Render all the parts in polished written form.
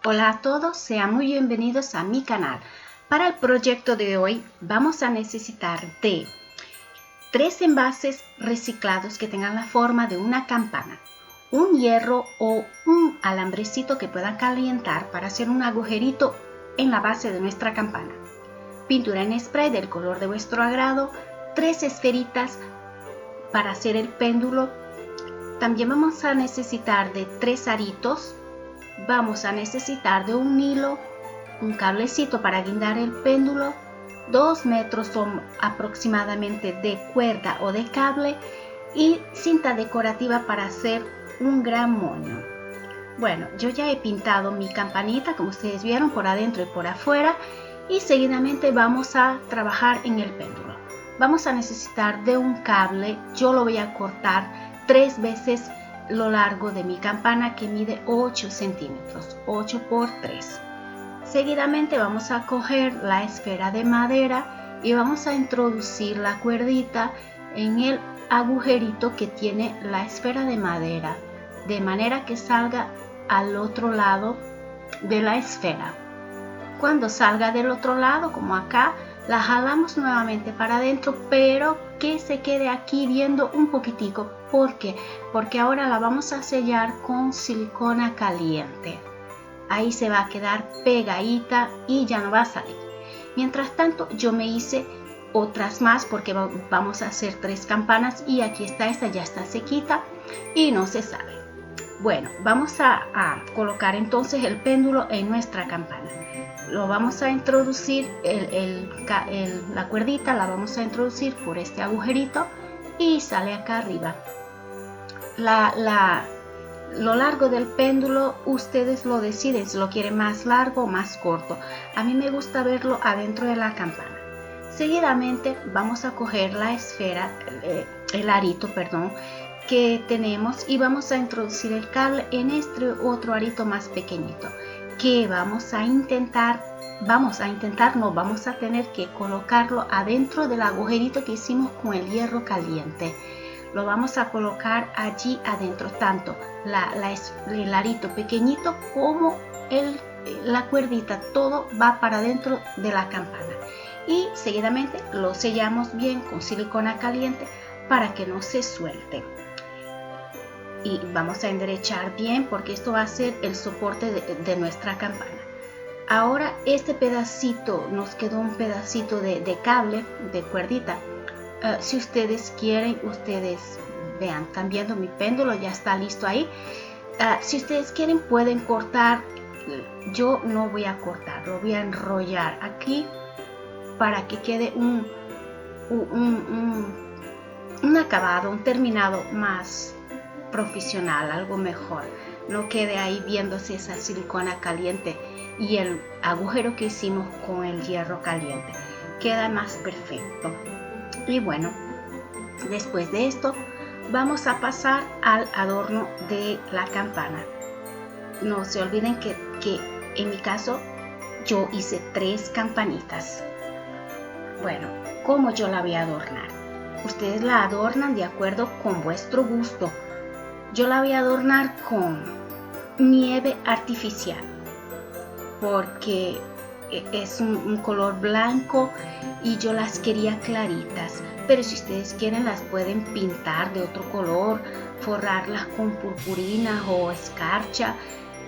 Hola a todos, sean muy bienvenidos a mi canal. Para el proyecto de hoy vamos a necesitar de 3 envases reciclados que tengan la forma de una campana, un hierro o un alambrecito que puedan calentar para hacer un agujerito en la base de nuestra campana, pintura en spray del color de vuestro agrado, 3 esferitas para hacer el péndulo. También vamos a necesitar de 3 aritos. Vamos a necesitar de un hilo, un cablecito para guindar el péndulo, 2 metros son aproximadamente de cuerda o de cable y cinta decorativa para hacer un gran moño. Bueno, yo ya he pintado mi campanita, como ustedes vieron, por adentro y por afuera, y seguidamente vamos a trabajar en el péndulo. Vamos a necesitar de un cable, yo lo voy a cortar 3 veces lo largo de mi campana, que mide 8 centímetros, 8 por 3. Seguidamente vamos a coger la esfera de madera y vamos a introducir la cuerdita en el agujerito que tiene la esfera de madera, de manera que salga al otro lado de la esfera. Cuando salga del otro lado, como acá, la jalamos nuevamente para adentro, pero que se quede aquí viendo un poquitico. ¿Por qué? Porque ahora la vamos a sellar con silicona caliente. Ahí se va a quedar pegadita y ya no va a salir. Mientras tanto, yo me hice otras más porque vamos a hacer 3 campanas y aquí está, esta ya está sequita y no se sale. Bueno, vamos a colocar entonces el péndulo en nuestra campana. Lo vamos a introducir, la cuerdita la vamos a introducir por este agujerito y sale acá arriba. Lo largo del péndulo ustedes lo deciden, si lo quieren más largo o más corto. A mí me gusta verlo adentro de la campana. Seguidamente vamos a coger la esfera, el arito, perdón, que tenemos y vamos a introducir el cable en este otro arito más pequeñito, que vamos a tener que colocarlo adentro del agujerito que hicimos con el hierro caliente. Lo vamos a colocar allí adentro, tanto el arito pequeñito como la cuerdita, todo va para dentro de la campana. Y seguidamente lo sellamos bien con silicona caliente para que no se suelte. Y vamos a enderechar bien porque esto va a ser el soporte de nuestra campana. Ahora este pedacito, nos quedó un pedacito de cable, de cuerdita. Si ustedes quieren, ustedes vean, están viendo mi péndulo, ya está listo ahí. Si ustedes quieren pueden cortar, yo no voy a cortar, lo voy a enrollar aquí para que quede un acabado, un terminado más profesional, algo mejor. No quede ahí viéndose esa silicona caliente y el agujero que hicimos con el hierro caliente. Queda más perfecto. Y bueno, después de esto vamos a pasar al adorno de la campana. No se olviden que en mi caso yo hice 3 campanitas. Bueno, ¿cómo yo la voy a adornar? Ustedes la adornan de acuerdo con vuestro gusto. Yo la voy a adornar con nieve artificial porque es un color blanco y yo las quería claritas, pero si ustedes quieren las pueden pintar de otro color, forrarlas con purpurina o escarcha.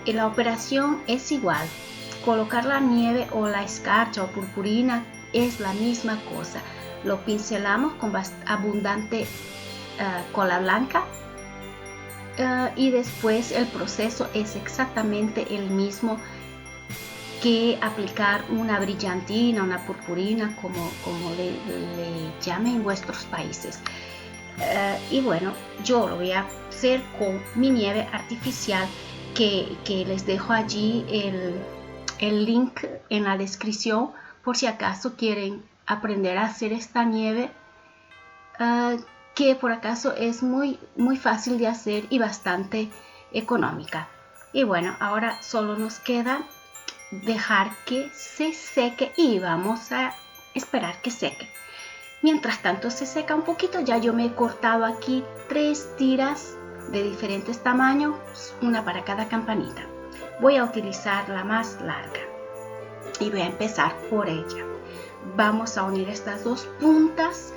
Y la operación es igual, colocar la nieve o la escarcha o purpurina es la misma cosa. Lo pincelamos con abundante cola blanca y después el proceso es exactamente el mismo que aplicar una brillantina, una purpurina, como le llamen en vuestros países. Y bueno, yo lo voy a hacer con mi nieve artificial que les dejo allí el link en la descripción por si acaso quieren aprender a hacer esta nieve, que por acaso es muy fácil de hacer y bastante económica. Y bueno, ahora solo nos queda dejar que se seque y vamos a esperar que seque. Mientras tanto se seca un poquito, ya yo me he cortado aquí 3 tiras de diferentes tamaños, una para cada campanita. Voy a utilizar la más larga y voy a empezar por ella. Vamos a unir estas dos puntas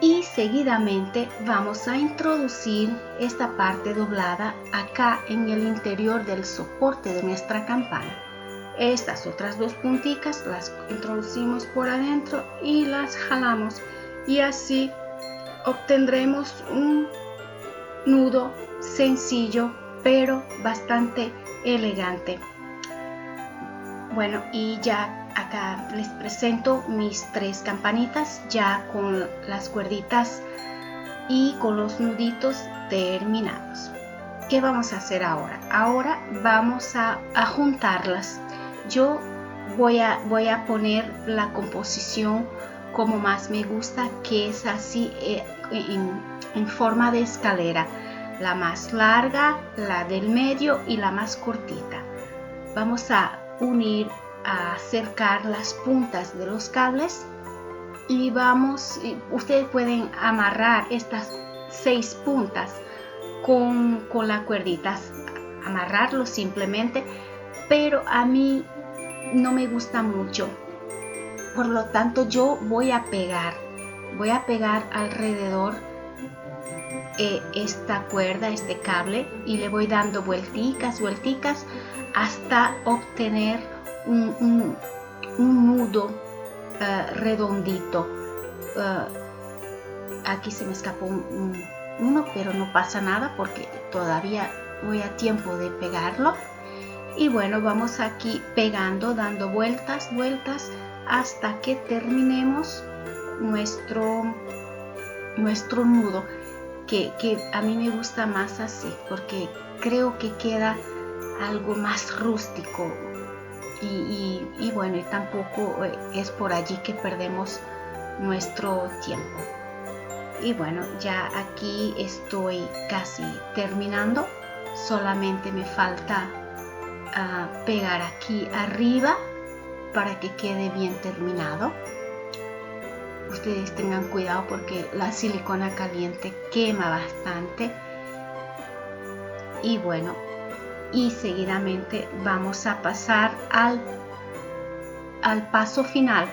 y seguidamente vamos a introducir esta parte doblada acá en el interior del soporte de nuestra campana. Estas otras dos punticas las introducimos por adentro y las jalamos, y así obtendremos un nudo sencillo pero bastante elegante. Bueno, y ya acá les presento mis 3 campanitas ya con las cuerditas y con los nuditos terminados. ¿Qué vamos a hacer ahora? Ahora vamos a juntarlas. Yo voy a poner la composición como más me gusta, que es así en forma de escalera. La más larga, la del medio y la más cortita. Vamos a unir, a acercar las puntas de los cables y ustedes pueden amarrar estas 6 puntas con la cuerdita, amarrarlo simplemente, pero a mí no me gusta mucho, por lo tanto yo voy a pegar alrededor esta cuerda, este cable, y le voy dando vuelticas hasta obtener un nudo redondito. Aquí se me escapó uno, pero no pasa nada porque todavía voy a tiempo de pegarlo. Y bueno, vamos aquí pegando, dando vueltas hasta que terminemos nuestro nudo, que a mí me gusta más así porque creo que queda algo más rústico y bueno, y tampoco es por allí que perdemos nuestro tiempo. Y bueno, ya aquí estoy casi terminando, solamente me falta pegar aquí arriba para que quede bien terminado. Ustedes tengan cuidado porque la silicona caliente quema bastante. Y bueno, y seguidamente vamos a pasar al paso final,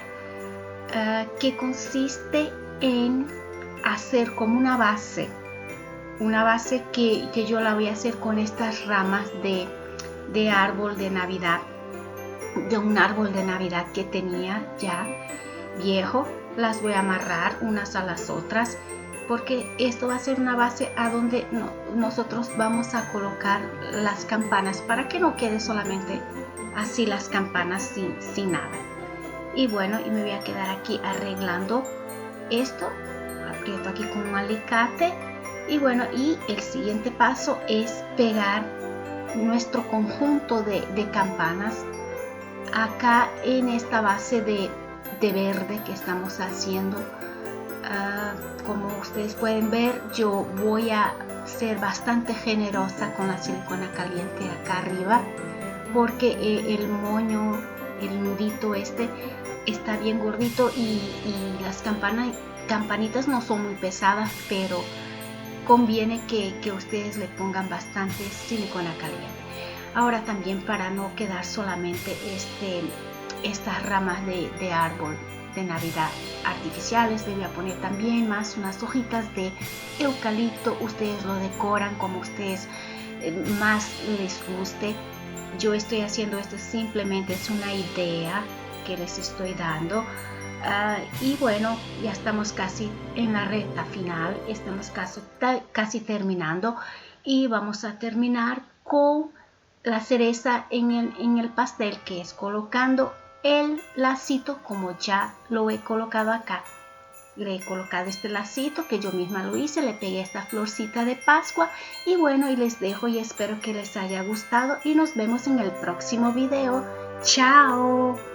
que consiste en hacer como una base que yo la voy a hacer con estas ramas de árbol de Navidad, de un árbol de Navidad que tenía ya viejo. Las voy a amarrar unas a las otras porque esto va a ser una base a donde nosotros vamos a colocar las campanas, para que no quede solamente así las campanas sin nada. Y bueno, y me voy a quedar aquí arreglando esto, aprieto aquí con un alicate. Y bueno, y el siguiente paso es pegar nuestro conjunto de campanas acá en esta base de verde que estamos haciendo. Como ustedes pueden ver, yo voy a ser bastante generosa con la silicona caliente acá arriba, porque el moño, el nudito este está bien gordito y las campanitas no son muy pesadas, pero conviene que ustedes le pongan bastante silicona caliente. Ahora también, para no quedar solamente estas ramas de árbol de Navidad artificiales, le voy a poner también más unas hojitas de eucalipto. Ustedes lo decoran como ustedes más les guste. Yo estoy haciendo esto simplemente, es una idea que les estoy dando. Y bueno, ya estamos casi en la recta final, estamos casi terminando, y vamos a terminar con la cereza en el pastel, que es colocando el lacito como ya lo he colocado acá. Le he colocado este lacito que yo misma lo hice, le pegué esta florcita de Pascua. Y bueno, y les dejo y espero que les haya gustado y nos vemos en el próximo video. ¡Chao!